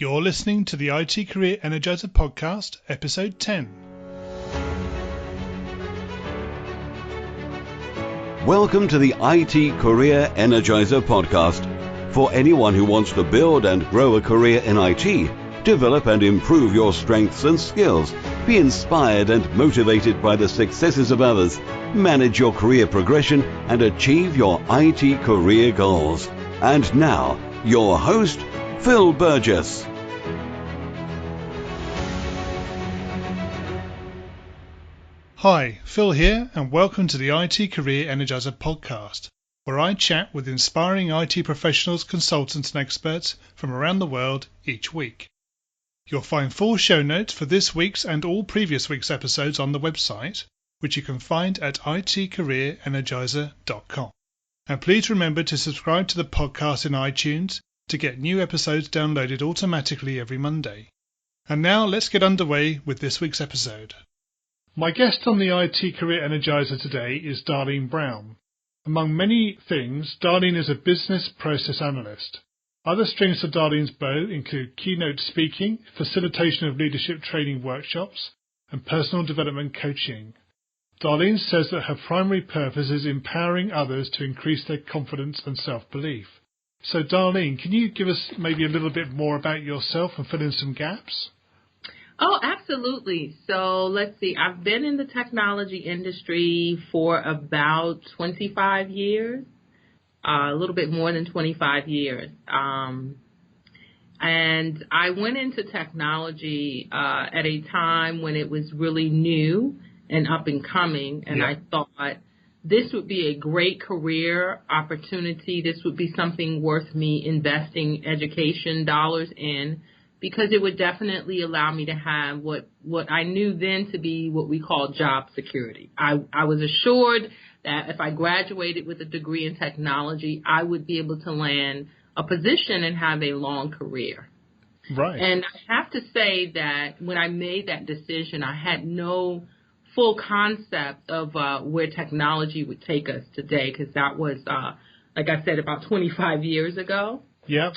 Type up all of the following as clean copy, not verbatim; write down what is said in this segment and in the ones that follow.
You're listening to the IT Career Energizer Podcast, Episode 10. Welcome to the IT Career Energizer Podcast. For anyone who wants to build and grow a career in IT, develop and improve your strengths and skills, be inspired and motivated by the successes of others, manage your career progression, and achieve your IT career goals. And now, your host, Phil Burgess. Hi, Phil here, and welcome to the IT Career Energizer Podcast, where I chat with inspiring IT professionals, consultants, and experts from around the world each week. You'll find full show notes for this week's and all previous week's episodes on the website, which you can find at itcareerenergizer.com. And please remember to subscribe to the podcast in iTunes to get new episodes downloaded automatically every Monday. And now let's get underway with this week's episode. My guest on the IT Career Energizer today is Darlene Brown. Among many things, Darlene is a Business Process Analyst. Other strings to Darlene's bow include keynote speaking, facilitation of leadership training workshops, and personal development coaching. Darlene says that her primary purpose is empowering others to increase their confidence and self-belief. So Darlene, can you give us maybe a little bit more about yourself and fill in some gaps? Oh, absolutely. So let's see. I've been in the technology industry for about 25 years, a little bit more than 25 years. And I went into technology at a time when it was really new and up and coming. And I thought this would be a great career opportunity. This would be something worth me investing education dollars in, because it would definitely allow me to have what I knew then to be what we call job security. I was assured that if I graduated with a degree in technology, I would be able to land a position and have a long career. Right. And I have to say that when I made that decision, I had no full concept of where technology would take us today, because that was, like I said, about 25 years ago. Yep.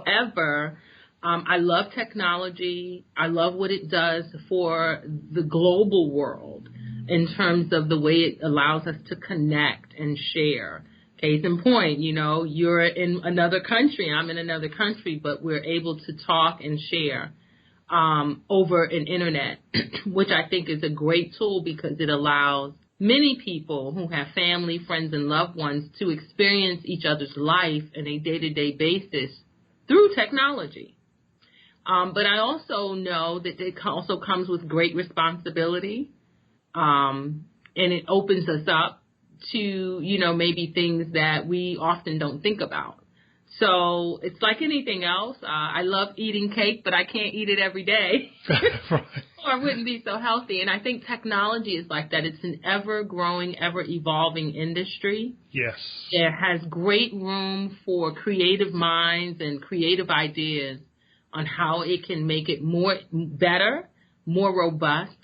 However, I love technology. I love what it does for the global world in terms of the way it allows us to connect and share. Case in point, you're in another country, I'm in another country, but we're able to talk and share over an internet, which I think is a great tool because it allows many people who have family, friends, and loved ones to experience each other's life on a day-to-day basis through technology. But I also know that it also comes with great responsibility, and it opens us up to, maybe things that we often don't think about. So it's like anything else. I love eating cake, but I can't eat it every day. Right. Or I wouldn't be so healthy. And I think technology is like that. It's an ever-growing, ever-evolving industry. Yes. It has great room for creative minds and creative ideas on how it can make it better, more robust,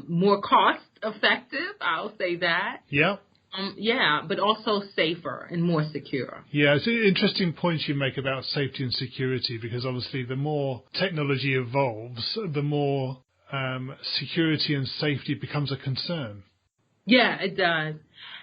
more cost-effective, I'll say that. Yep. But also safer and more secure. Yeah, it's an interesting point you make about safety and security, because obviously the more technology evolves, the more security and safety becomes a concern. Yeah, it does.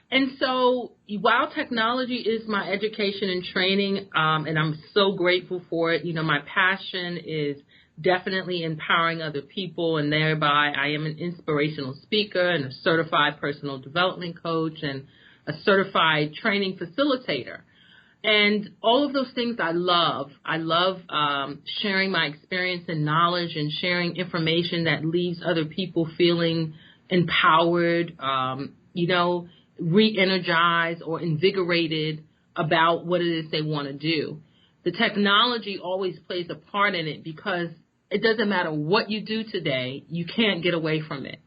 And so while technology is my education and training, and I'm so grateful for it, my passion is definitely empowering other people, and thereby I am an inspirational speaker and a certified personal development coach and a certified training facilitator. And all of those things I love. I love sharing my experience and knowledge and sharing information that leaves other people feeling empowered, re-energized or invigorated about what it is they want to do. The technology always plays a part in it, because it doesn't matter what you do today, you can't get away from it.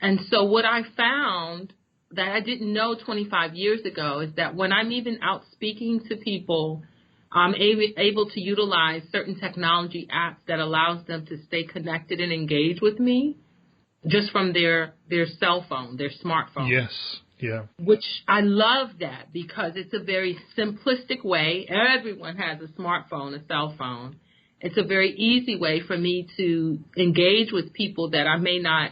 And so what I found that I didn't know 25 years ago is that when I'm even out speaking to people, I'm able to utilize certain technology apps that allows them to stay connected and engage with me just from their cell phone, their smartphone. Yes. Yeah. Which I love that, because it's a very simplistic way. Everyone has a smartphone, a cell phone. It's a very easy way for me to engage with people that I may not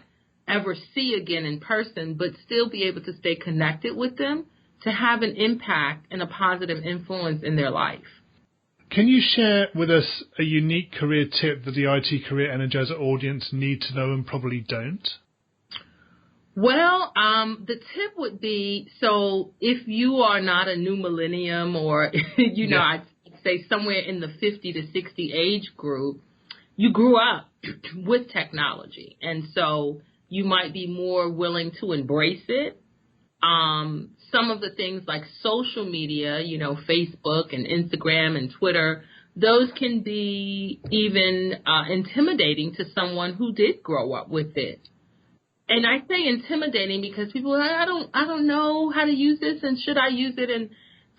ever see again in person, but still be able to stay connected with them to have an impact and a positive influence in their life. Can you share with us a unique career tip that the IT Career Energizer audience need to know and probably don't? Well, the tip would be, so if you are not a new millennium or, I'd say somewhere in the 50 to 60 age group, you grew up with technology. And so you might be more willing to embrace it. Some of the things like social media, Facebook and Instagram and Twitter, those can be even intimidating to someone who did grow up with it. And I say intimidating because people are like, I don't know how to use this, and should I use it? And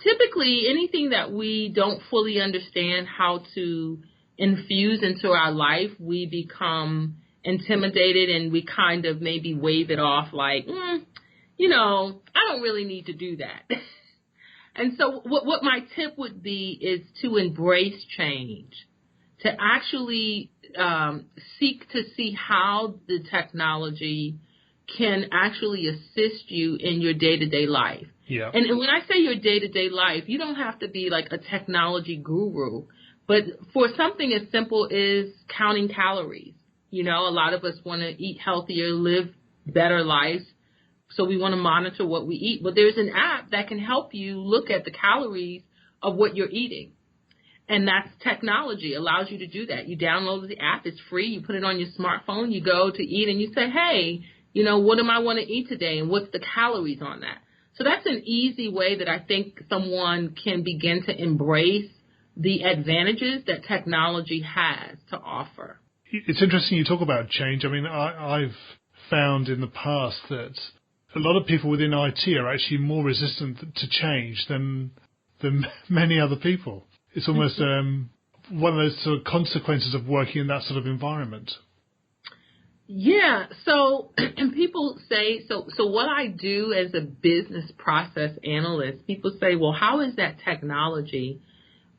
typically anything that we don't fully understand how to infuse into our life, we become intimidated and we kind of maybe wave it off like, I don't really need to do that. And so what my tip would be is to embrace change, to actually seek to see how the technology can actually assist you in your day-to-day life. Yeah. And when I say your day-to-day life, you don't have to be like a technology guru, but for something as simple as counting calories. A lot of us want to eat healthier, live better lives, so we want to monitor what we eat. But there's an app that can help you look at the calories of what you're eating. And that's technology. It allows you to do that. You download the app. It's free. You put it on your smartphone. You go to eat and you say, hey, what am I want to eat today? And what's the calories on that? So that's an easy way that I think someone can begin to embrace the advantages that technology has to offer. It's interesting you talk about change. I mean, I've found in the past that a lot of people within IT are actually more resistant to change than many other people. It's almost one of those sort of consequences of working in that sort of environment. Yeah. So people say, so what I do as a business process analyst, people say, well, how is that technology?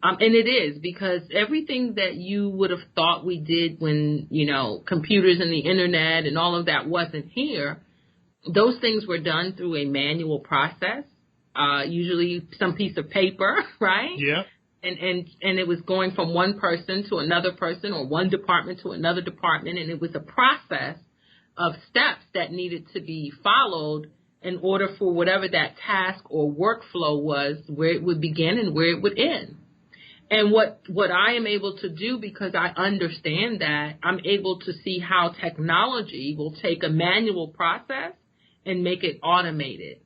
And it is, because everything that you would have thought we did when, computers and the internet and all of that wasn't here, those things were done through a manual process, usually some piece of paper, right? Yeah. And it was going from one person to another person or one department to another department, and it was a process of steps that needed to be followed in order for whatever that task or workflow was, where it would begin and where it would end. And what I am able to do, because I understand that, I'm able to see how technology will take a manual process and make it automated.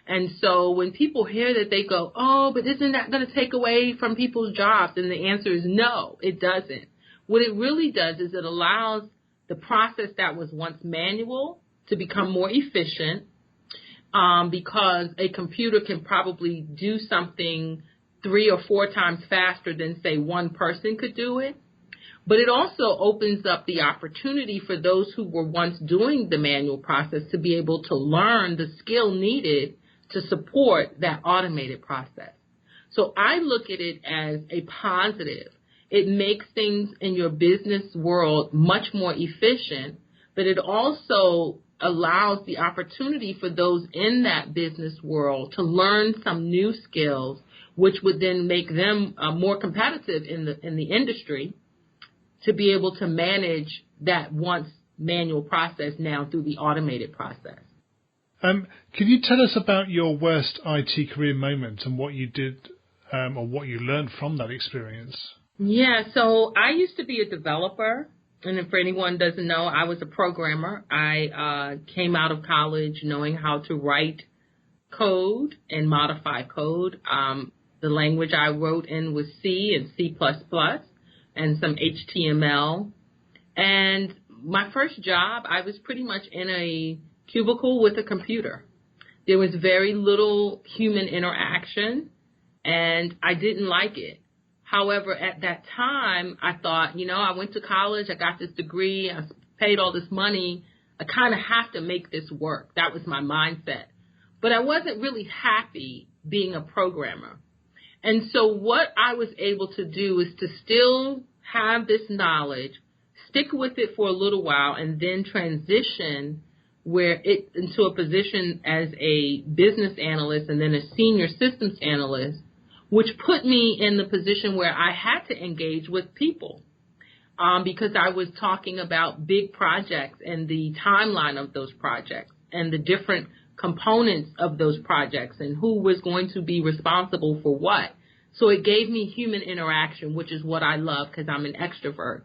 And so when people hear that, they go, oh, but isn't that going to take away from people's jobs? And the answer is no, it doesn't. What it really does is it allows the process that was once manual to become more efficient, because a computer can probably do something 3 or 4 times faster than, say, one person could do it. But it also opens up the opportunity for those who were once doing the manual process to be able to learn the skill needed to support that automated process. So I look at it as a positive. It makes things in your business world much more efficient, but it also allows the opportunity for those in that business world to learn some new skills, which would then make them more competitive in the industry, to be able to manage that once manual process now through the automated process. Can you tell us about your worst IT career moment and what you did or what you learned from that experience? Yeah, so I used to be a developer. And if anyone doesn't know, I was a programmer. I came out of college knowing how to write code and modify code. The language I wrote in was C and C++ and some HTML. And my first job, I was pretty much in a cubicle with a computer. There was very little human interaction, and I didn't like it. However, at that time, I thought, I went to college, I got this degree, I paid all this money, I kind of have to make this work. That was my mindset. But I wasn't really happy being a programmer. And so what I was able to do is to still have this knowledge, stick with it for a little while, and then transition into a position as a business analyst and then a senior systems analyst, which put me in the position where I had to engage with people because I was talking about big projects and the timeline of those projects and the different components of those projects and who was going to be responsible for what. So it gave me human interaction, which is what I love because I'm an extrovert.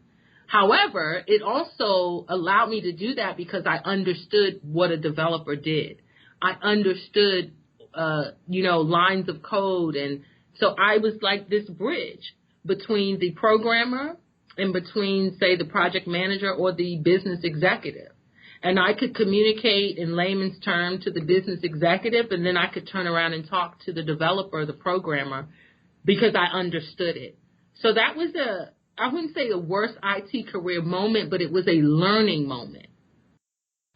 However, it also allowed me to do that because I understood what a developer did. I understood, lines of code. And so I was like this bridge between the programmer and between, say, the project manager or the business executive. And I could communicate in layman's terms to the business executive, and then I could turn around and talk to the developer, the programmer, because I understood it. So that was I wouldn't say the worst IT career moment, but it was a learning moment.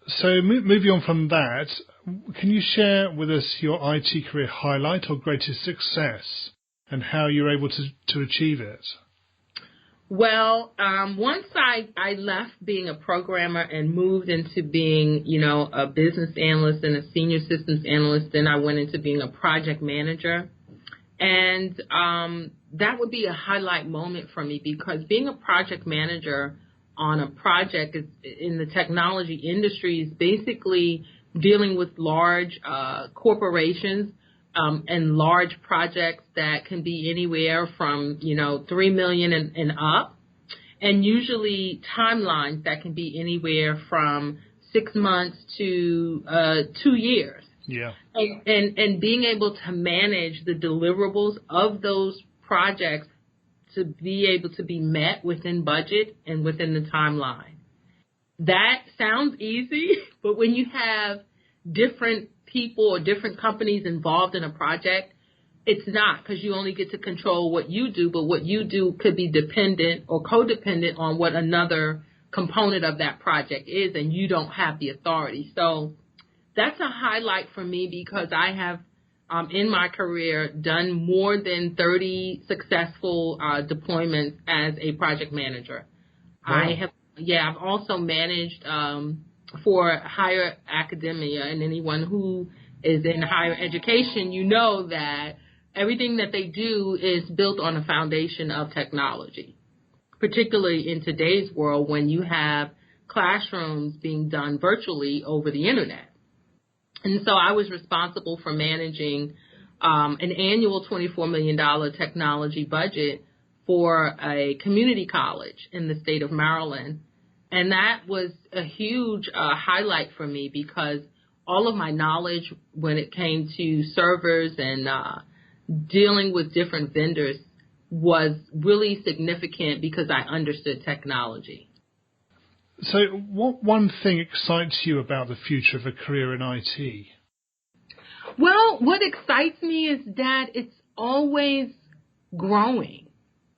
So moving on from that, can you share with us your IT career highlight or greatest success and how you're able to achieve it? Well, once I left being a programmer and moved into being, a business analyst and a senior systems analyst, then I went into being a project manager. And that would be a highlight moment for me because being a project manager on a project in the technology industry is basically dealing with large corporations and large projects that can be anywhere from, $3 million and up, and usually timelines that can be anywhere from 6 months to 2 years. Yeah. And being able to manage the deliverables of those projects to be able to be met within budget and within the timeline. That sounds easy, but when you have different people or different companies involved in a project, it's not, because you only get to control what you do, but what you do could be dependent or codependent on what another component of that project is, and you don't have the authority. So that's a highlight for me because I have, in my career, done more than 30 successful deployments as a project manager. Wow. I've also managed for higher academia, and anyone who is in higher education, you know that everything that they do is built on a foundation of technology, particularly in today's world when you have classrooms being done virtually over the internet. And so I was responsible for managing an annual $24 million technology budget for a community college in the state of Maryland. And that was a huge highlight for me because all of my knowledge when it came to servers and dealing with different vendors was really significant because I understood technology. So what one thing excites you about the future of a career in IT? Well, what excites me is that it's always growing.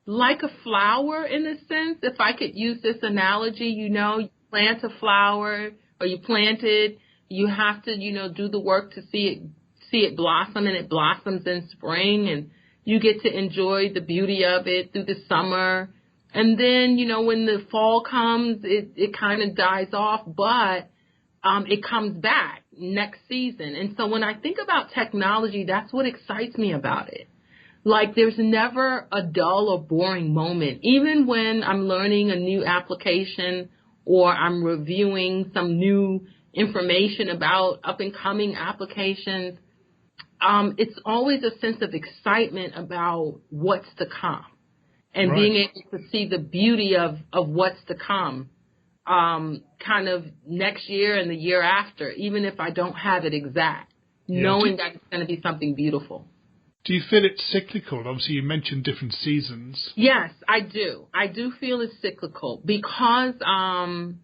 Like a flower, in a sense, if I could use this analogy, you plant a flower or you plant it, you have to, do the work to see it blossom, and it blossoms in spring, and you get to enjoy the beauty of it through the summer. And then, when the fall comes, it kind of dies off, but it comes back next season. And so when I think about technology, that's what excites me about it. Like, there's never a dull or boring moment. Even when I'm learning a new application or I'm reviewing some new information about up-and-coming applications, it's always a sense of excitement about what's to come. And right. Being able to see the beauty of what's to come kind of next year and the year after, even if I don't have it exact, knowing that it's going to be something beautiful. Do you feel it's cyclical? Obviously, you mentioned different seasons. Yes, I do. I do feel it's cyclical because, when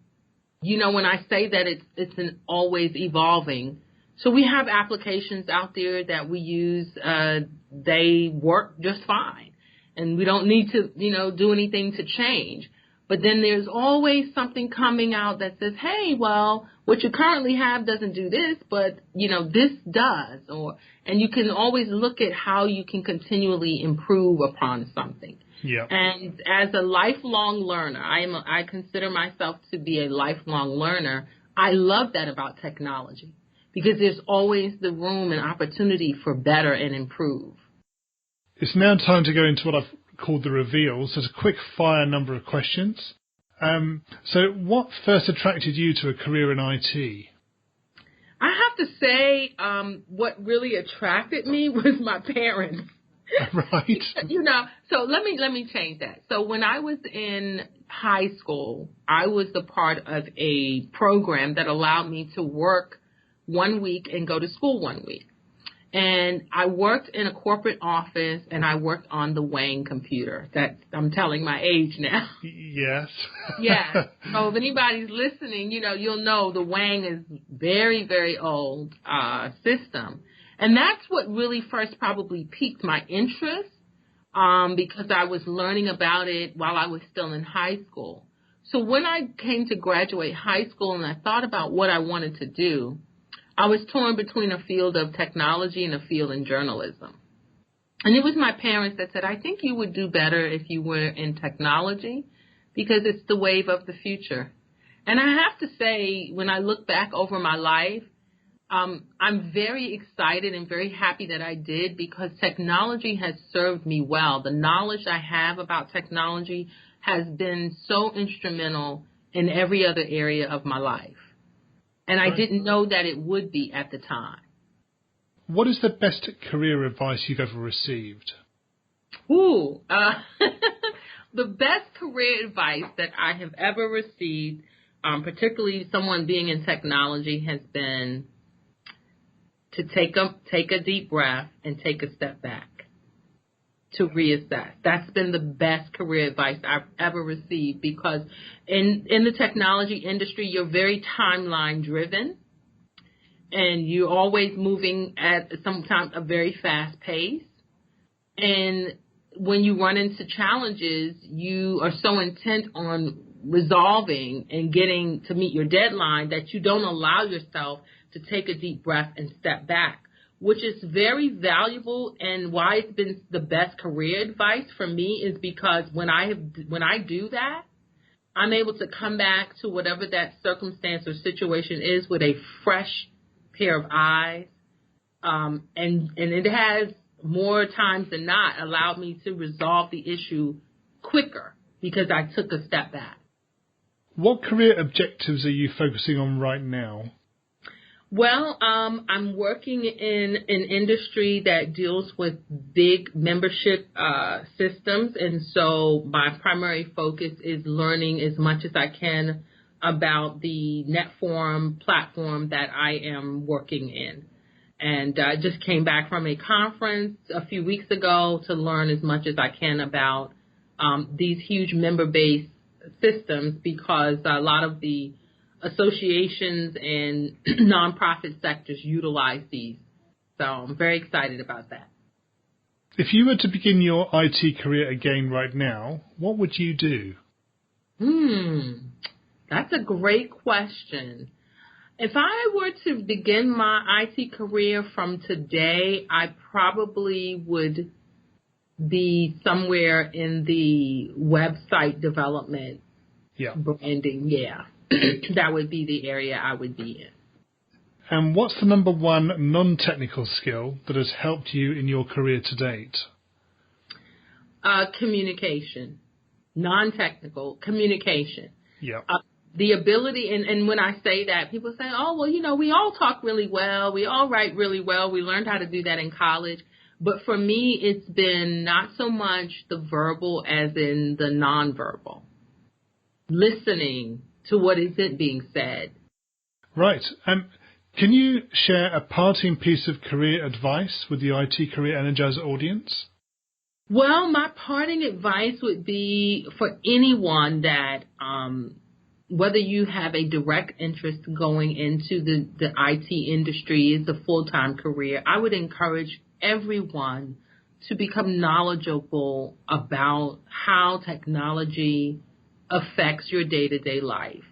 I say that it's an always evolving. So we have applications out there that we use. They work just fine. And we don't need to, do anything to change. But then there's always something coming out that says, hey, well, what you currently have doesn't do this, but, this does. And you can always look at how you can continually improve upon something. Yeah. And as a lifelong learner, I consider myself to be a lifelong learner. I love that about technology because there's always the room and opportunity for better and improve. It's now time to go into what I've called the reveals. There's a quick fire number of questions. So what first attracted you to a career in IT? I have to say, what really attracted me was my parents. Right. So let me change that. So when I was in high school, I was a part of a program that allowed me to work 1 week and go to school 1 week. And I worked in a corporate office, and I worked on the Wang computer. I'm telling my age now. Yes. Yeah. So if anybody's listening, you'll know the Wang is very, very old system. And that's what really first probably piqued my interest because I was learning about it while I was still in high school. So when I came to graduate high school and I thought about what I wanted to do, I was torn between a field of technology and a field in journalism. And it was my parents that said, I think you would do better if you were in technology because it's the wave of the future. And I have to say, when I look back over my life, I'm very excited and very happy that I did because technology has served me well. The knowledge I have about technology has been so instrumental in every other area of my life. And I didn't know that it would be at the time. What is the best career advice you've ever received? The best career advice that I have ever received, particularly someone being in technology, has been to take a deep breath and take a step back to reassess. That's been the best career advice I've ever received because in the technology industry, you're very timeline driven and you're always moving at sometimes a very fast pace. And when you run into challenges, you are so intent on resolving and getting to meet your deadline that you don't allow yourself to take a deep breath and step back, which is very valuable. And why it's been the best career advice for me is because when I do that, I'm able to come back to whatever that circumstance or situation is with a fresh pair of eyes. And it has more times than not allowed me to resolve the issue quicker because I took a step back. What career objectives are you focusing on right now? Well, I'm working in an industry that deals with big membership systems, and so my primary focus is learning as much as I can about the NetForum platform that I am working in. And I just came back from a conference a few weeks ago to learn as much as I can about these huge member-based systems because a lot of the associations and nonprofit sectors utilize these. So I'm very excited about that. If you were to begin your IT career again right now, what would you do? That's a great question. If I were to begin my IT career from today, I probably would be somewhere in the website development, branding, That would be the area I would be in. And what's the number one non-technical skill that has helped you in your career to date? Communication. Non-technical, communication. Yeah. The ability, and when I say that, people say, oh, well, we all talk really well. We all write really well. We learned how to do that in college. But for me, it's been not so much the verbal as in the nonverbal. Listening to what isn't being said. Right. Can you share a parting piece of career advice with the IT Career Energizer audience? Well, my parting advice would be for anyone that, whether you have a direct interest going into the IT industry, it's a full-time career, I would encourage everyone to become knowledgeable about how technology affects your day-to-day life.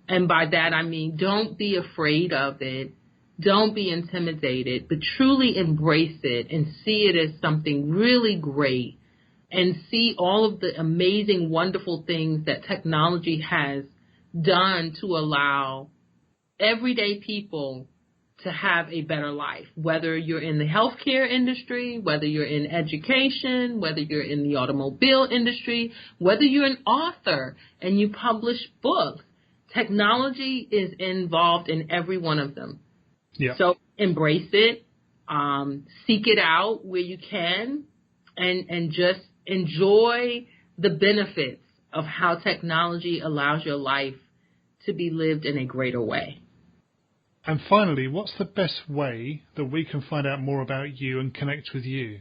And by that, I mean, don't be afraid of it. Don't be intimidated, but truly embrace it and see it as something really great and see all of the amazing, wonderful things that technology has done to allow everyday people to have a better life, whether you're in the healthcare industry, whether you're in education, whether you're in the automobile industry, whether you're an author and you publish books. Technology is involved in every one of them. Yeah. So embrace it, seek it out where you can, and just enjoy the benefits of how technology allows your life to be lived in a greater way. And finally, what's the best way that we can find out more about you and connect with you?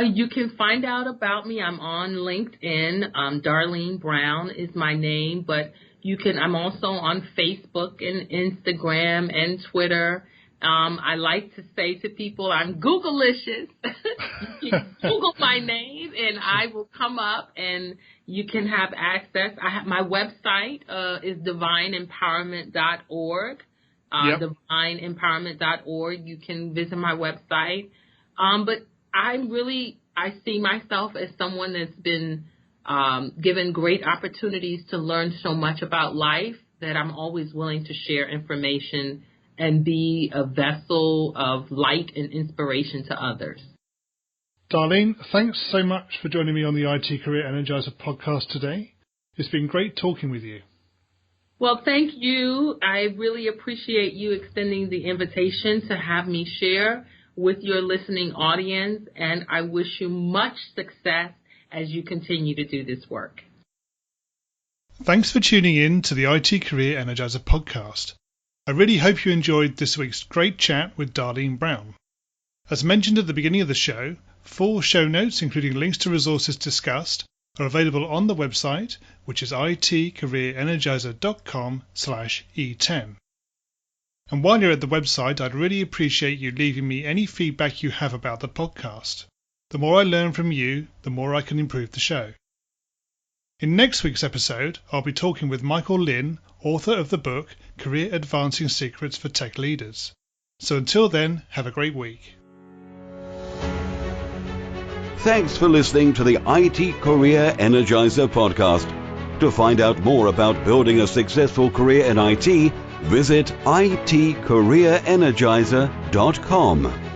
You can find out about me. I'm on LinkedIn. Darlene Brown is my name, but I'm also on Facebook and Instagram and Twitter. I like to say to people, I'm Googleicious. You can Google my name and I will come up and you can have access. My website is divineempowerment.org. Divineempowerment.org. You can visit my website. But I see myself as someone that's been given great opportunities to learn so much about life that I'm always willing to share information and be a vessel of light and inspiration to others. Darlene, thanks so much for joining me on the IT Career Energizer podcast today. It's been great talking with you. Well, thank you. I really appreciate you extending the invitation to have me share with your listening audience, and I wish you much success as you continue to do this work. Thanks for tuning in to the IT Career Energizer podcast. I really hope you enjoyed this week's great chat with Darlene Brown. As mentioned at the beginning of the show, full show notes, including links to resources discussed, are available on the website, which is itcareerenergizer.com/E10. And while you're at the website, I'd really appreciate you leaving me any feedback you have about the podcast. The more I learn from you, the more I can improve the show. In next week's episode, I'll be talking with Michael Lynn, author of the book Career Advancing Secrets for Tech Leaders. So until then, have a great week. Thanks for listening to the IT Career Energizer podcast. To find out more about building a successful career in IT, visit itcareerenergizer.com.